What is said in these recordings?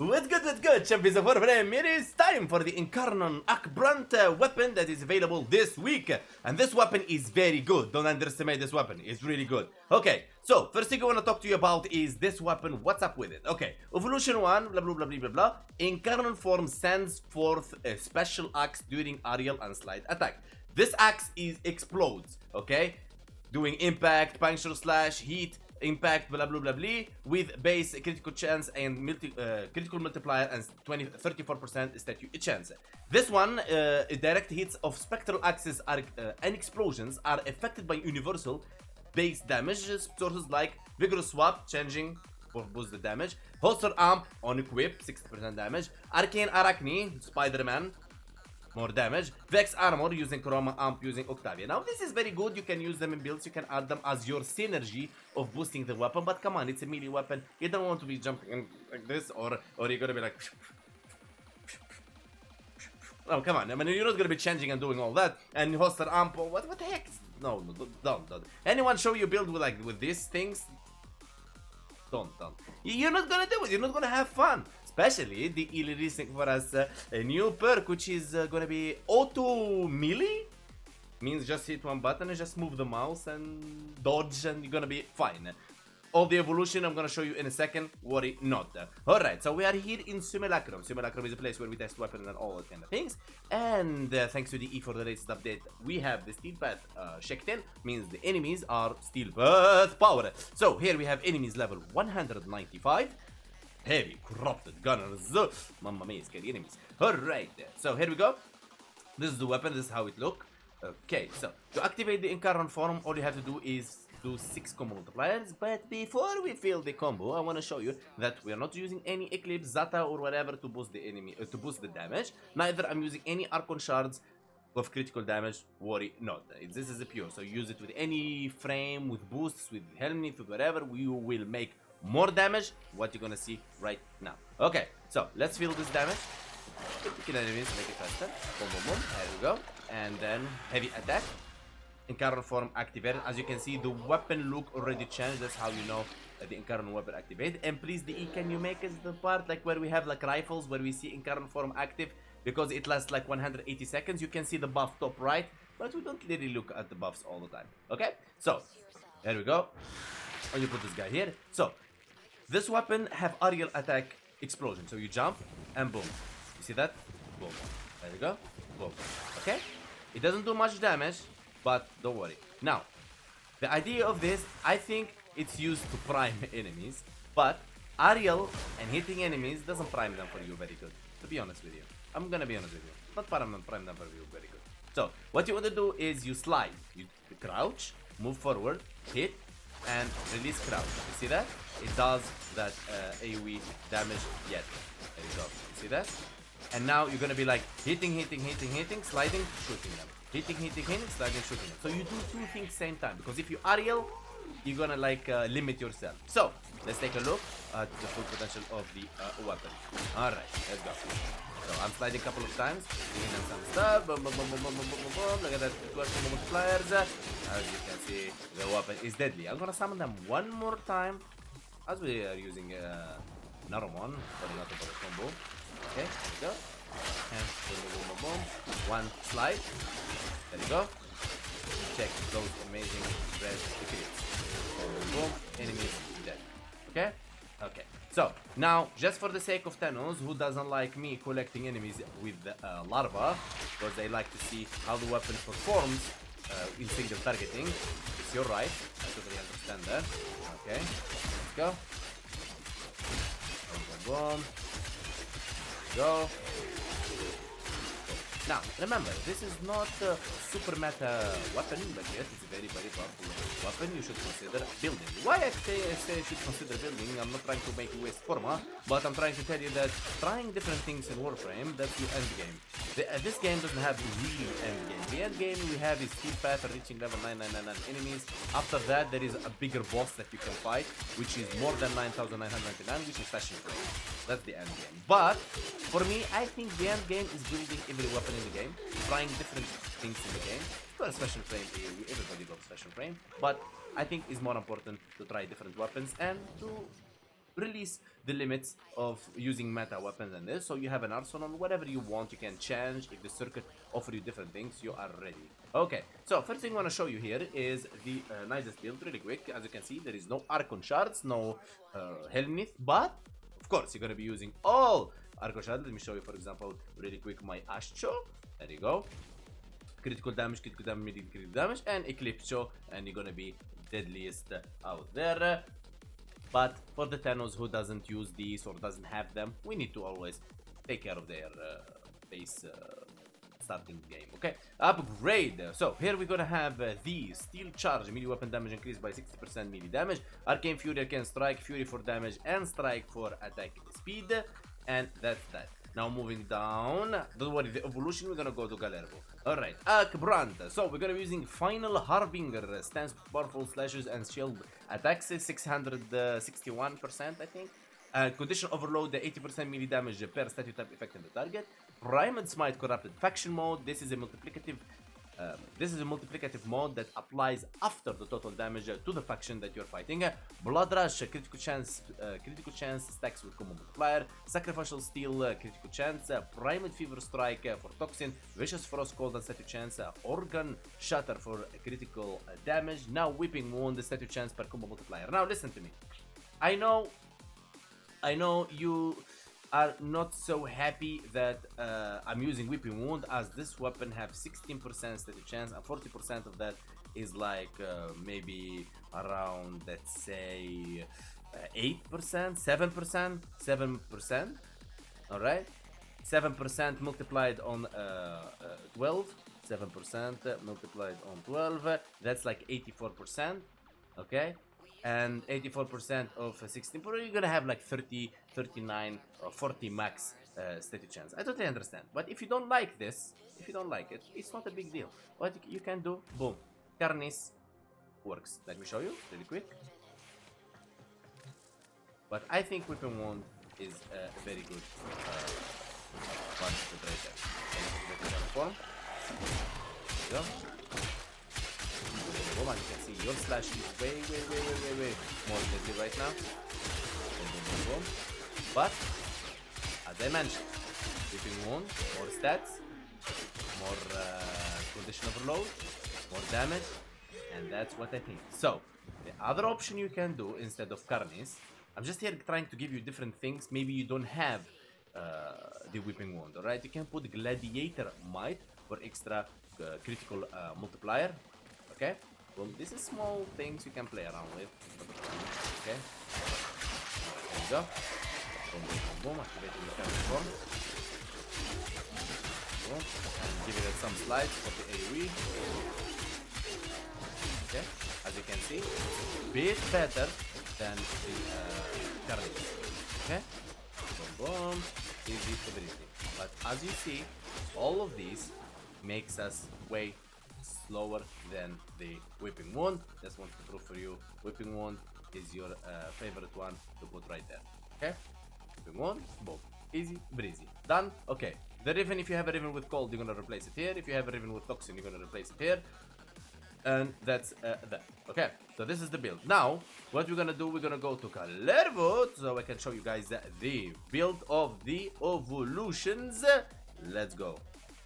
What's good, champions of Warframe? It is time for the Incarnon Ack Brunt weapon that is available this week. And this weapon is very good. Don't underestimate this weapon. It's really good. Okay, so first thing I want to talk to you about is this weapon. What's up with it? Okay, Evolution 1, blah, blah, blah, blah, blah, blah. Incarnon form sends forth a special axe during aerial and slide attack. This axe explodes, okay? Doing impact, puncture slash, heat, impact, blah blah blah blah, with base critical chance and critical multiplier and 34% stat chance. This one, direct hits of spectral axes are and explosions are affected by universal base damage sources like vigorous swap, changing for boost the damage, holster amp on equip, 60% damage, arcane arachne, Spider-Man, more damage, Vex armor using Chroma Amp using Octavia. Now this is very good, you can use them in builds, you can add them as your synergy of boosting the weapon, but come on, it's a melee weapon, you don't want to be jumping in like this, or you're gonna be like... Oh, come on, I mean, you're not gonna be changing and doing all that, and Holster Amp, what the heck? No, don't. Anyone show you build with these things? Don't. You're not gonna do it, you're not gonna have fun. Especially the releasing for us a new perk which is gonna be auto melee. Means just hit one button and just move the mouse and dodge and you're gonna be fine. All the evolution I'm gonna show you in a second, worry not. Alright, so we are here in Simulacrum. Simulacrum is a place where we test weapons and all that kind of things. And thanks to the E for the latest update, we have the steel path checked in. Means the enemies are steel path power. So here we have enemies level 195. Heavy corrupted gunners. Mamma mia, scary enemies. Alright, so here we go. This is the weapon, this is how it looks. Okay, so to activate the Incarnon form, all you have to do is do 6 combo multipliers. But before we fill the combo, I want to show you that we are not using any Eclipse, Zata, or whatever to boost the enemy, to boost the damage. Neither I'm using any Archon shards of critical damage. Worry not. This is a pure, so use it with any frame, with boosts, with helmet, with whatever. We will make more damage, what you're gonna see right now. Okay, so let's feel this damage. Kill enemies, make it faster. Boom, boom, boom. There we go. And then heavy attack. Incarnon form activated. As you can see, the weapon look already changed. That's how you know the Incarnon weapon activated. And please, the E, can you make us the part like where we have like rifles, where we see Incarnon form active, because it lasts like 180 seconds. You can see the buff top right, but we don't really look at the buffs all the time. Okay, so there we go. And you put this guy here. So this weapon have aerial attack explosion. So you jump and boom. You see that? Boom. There you go. Boom. Okay? It doesn't do much damage, but don't worry. Now, the idea of this, I think it's used to prime enemies, but aerial and hitting enemies doesn't prime them for you very good. To be honest with you. I'm gonna be honest with you. Not prime them for you very good. So, what you want to do is you slide. You crouch, move forward, hit, and release crouch. You see that? It does that AoE damage yet. There you go. You see that? And now you're gonna be like hitting, sliding, shooting them. Hitting, sliding, shooting them. So you do 2 things same time. Because if you aerial, you're gonna like limit yourself. So let's take a look at the full potential of the weapon. Alright, let's go. So I'm sliding a couple of times, giving them some stuff. Boom, boom, boom, boom, boom, boom, boom, boom. Look at that 12 multipliers. As you can see, the weapon is deadly. I'm gonna summon them one more time, as we are using Narumon for the auto combo. Okay, there we go. And boom, boom, boom, boom, boom. One slide. There you go. Check those amazing red eclipse. Boom, boom, boom. Enemies dead. Okay? Okay. So, now, just for the sake of Thanos, who doesn't like me collecting enemies with larva, because they like to see how the weapon performs in single targeting, it's your right. I totally understand that. Okay, let's go. Boom, boom, boom. Go. Now, remember, this is not a super meta weapon, but yet it's a very, very powerful weapon you should consider building. Why I say you should consider building, I'm not trying to make you waste forma, but I'm trying to tell you that trying different things in Warframe, that's your end game. This game doesn't have a real end game. The end game we have is steel path reaching level 9999 enemies. After that, there is a bigger boss that you can fight, which is more than 9999, which is Fashion Frame. That's the end game. But, for me, I think the end game is building every weapon in the game, trying different things in the game. Got a special frame, everybody loves special frame, but I think it's more important to try different weapons and to release the limits of using meta weapons and this, so you have an arsenal, whatever you want, you can change. If the circuit offer you different things, you are ready. Okay, so first thing I want to show you here is the nicest build, really quick. As you can see, there is no Archon shards, no Helmnith, but of course you're gonna be using all Archon shards. Let me show you, for example, really quick, my Ashcho. There you go. Critical damage, medium critical damage, and Eclipso, and you're gonna be deadliest out there. But for the Thanos who doesn't use these or doesn't have them, we need to always take care of their base starting game. Okay, upgrade. So here we're gonna have the Steel Charge, melee weapon damage increased by 60% melee damage, Arcane Fury, Arcane Strike, Fury for damage, and Strike for attack speed, and that's that. Now moving down, don't worry, the evolution, we're gonna go to Galervo. Alright, Ack Brunt. So we're gonna be using Final Harbinger, stands powerful slashes and shield attacks, 661%, I think. Condition overload, the 80% melee damage per statue type effect on the target. Primed Smite Corrupted Faction mode. This is a multiplicative mode that applies after the total damage to the faction that you're fighting. Blood Rush, critical chance stacks with combo multiplier. Sacrificial Steel, critical chance. Primed Fever Strike for Toxin. Vicious Frost Cold and statue chance. Organ Shatter for critical damage. Now Whipping Wound, statue chance per combo multiplier. Now listen to me. I know you are not so happy that I'm using Whipping Wound, as this weapon have 16% statue chance and 40% of that is like maybe around, let's say 8%, 7%, alright? 7% multiplied on 12, 7% multiplied on 12, that's like 84%, okay? And 84% of 16, you're gonna have like 30, 39, or 40 max statue chance. I totally understand. But if you don't like this, if you don't like it, it's not a big deal. What you can do, boom, Carnis works. Let me show you really quick. But I think Whipping Wound is a very good one to trade there. Form. There you go. Woman, you can see your slash is way more deadly right now. Boom. But as I mentioned, Whipping Wound, more stats, more condition overload, more damage, and that's what I think. So the other option you can do instead of Carnis, I'm just here trying to give you different things. Maybe you don't have the Whipping Wound, alright? You can put Gladiator Might for extra critical multiplier. Okay? Well, this is small things you can play around with. Okay? There you go. Boom, boom, boom, activating the camera form. Boom. And giving it some slides for the AoE. Okay? As you can see, a bit better than the Carnage. Okay? Boom, boom. Easy, everything. But as you see, all of these makes us way slower than the Whipping Wound. Just want to prove for you, Whipping Wound is your favorite one to put right there. Okay? Whipping Wound, boom. Easy breezy. Done? Okay. The Riven, if you have a Riven with Cold, you're gonna replace it here. If you have a Riven with Toxin, you're gonna replace it here. And that's that. Okay, so this is the build. Now, what we're gonna do, we're gonna go to Kalervo, so I can show you guys the build of the Evolutions. Let's go.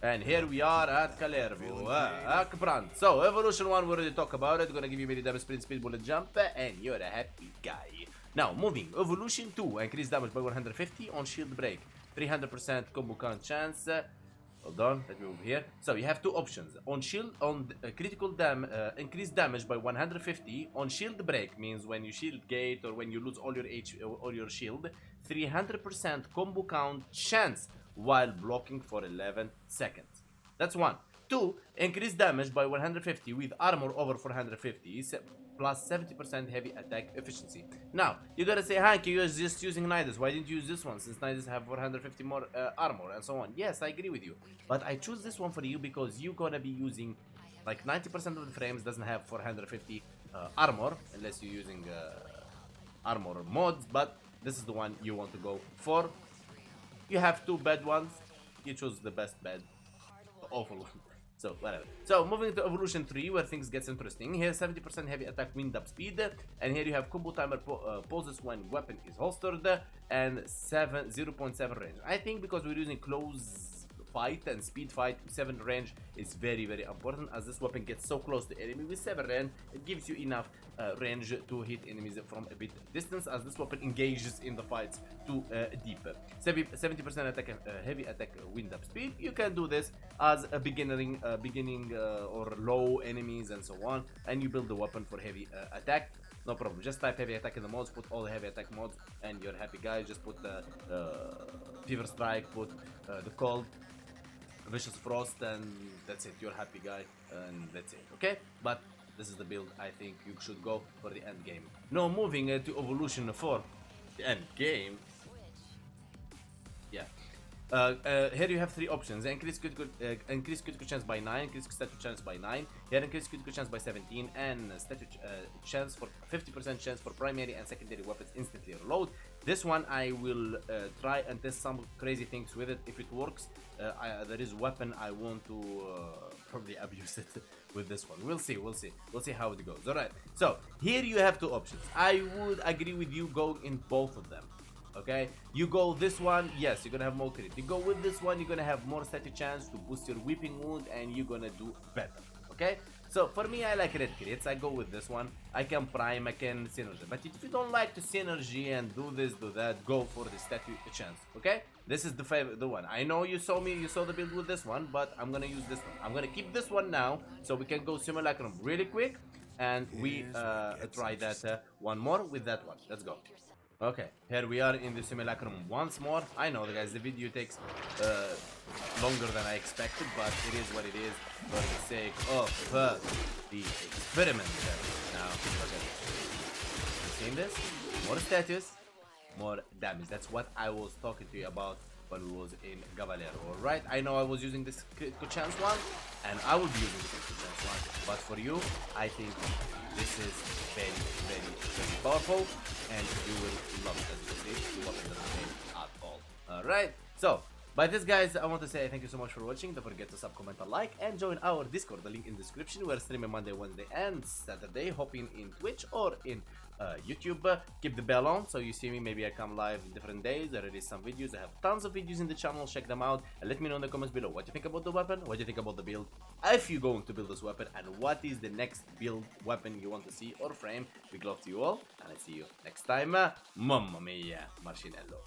And here we are at Kalervo, Ack Brunt. So, Evolution 1, we already talked about it. Gonna give you melee damage, sprint, speed, bullet, jump, and you're a happy guy. Now, moving. Evolution 2, increase damage by 150 on shield break. 300% combo count chance. Hold on, let me move here. So, you have two options. On shield, on critical increase damage by 150. On shield break, means when you shield gate or when you lose all your HP or your shield. 300% combo count chance while blocking for 11 seconds. That's one. Two, increase damage by 150 with armor over 450 plus 70% heavy attack efficiency. Now, you gotta say, Hank, you're just using Nidus. Why didn't you use this one since Nidus have 450 more armor and so on? Yes, I agree with you. But I choose this one for you because you're gonna be using like 90% of the frames doesn't have 450 armor unless you're using armor mods, but this is the one you want to go for. You have two bad ones, you choose the best bad, awful one. So whatever. So moving to evolution 3, where things gets interesting. Here 70% heavy attack wind up speed, and here you have combo timer pauses when weapon is holstered, and 0.7 range. I think because we're using close fight and speed fight, 7 range is very important, as this weapon gets so close to enemy. With 7 range, it gives you enough range to hit enemies from a bit distance, as this weapon engages in the fights too deep. 70% attack heavy attack wind up speed. You can do this as a beginning or low enemies and so on, and you build the weapon for heavy attack. No problem. Just type heavy attack in the mods, put all the heavy attack mods, and you're happy, guys. Just put the fever strike, put the cold, vicious frost, and that's it. You're happy, guy, and that's it. Okay, but this is the build I think you should go for the end game. Now moving to evolution 4, the end game. Yeah. Here you have 3 options: increase critical chance by 9, increase status chance by 9, here increase critical chance by 17, and status chance for 50% chance for primary and secondary weapons instantly reload. This one I will try and test some crazy things with it. If it works, there is weapon I want to probably abuse it with this one. We'll see how it goes. Alright, so here you have 2 options. I would agree with you going in both of them. Okay, you go this one, yes, you're gonna have more crit. You go with this one, you're gonna have more static chance to boost your whipping wound, and you're gonna do better. Okay, so for me, I like red crits. I go with this one. I can prime, I can synergy. But if you don't like to synergy and do this, do that, go for the static chance. Okay, this is the one. I know you saw the build with this one, but I'm gonna use this one. I'm gonna keep this one now, so we can go Simulacrum really quick, and we try that one more with that one. Let's go. Okay, here we are in the Simulacrum once more. I know, guys, the video takes longer than I expected, but it is what it is for the sake of the experiment. Now, okay, you seen this? More status, more damage. That's what I was talking to you about when we was in Gavalero. Alright, I know I was using this critical chance one, and I will be using the critical chance one, but for you, I think this is very powerful, and you will love it. As you can see, you won't end up playing at all. Alright, so by this, guys, I want to say thank you so much for watching. Don't forget to sub, comment, and like, and join our Discord, the link in the description. We're streaming Monday, Wednesday, and Saturday. Hopping in Twitch or in YouTube. Keep the bell on so you see me. Maybe I come live different days. I release some videos. I have tons of videos in the channel. Check them out and let me know in the comments below what you think about the weapon, what you think about the build, if you're going to build this weapon, and what is the next build weapon you want to see or frame. Big love to you all, and I see you next time. Mamma mia, Marcinello.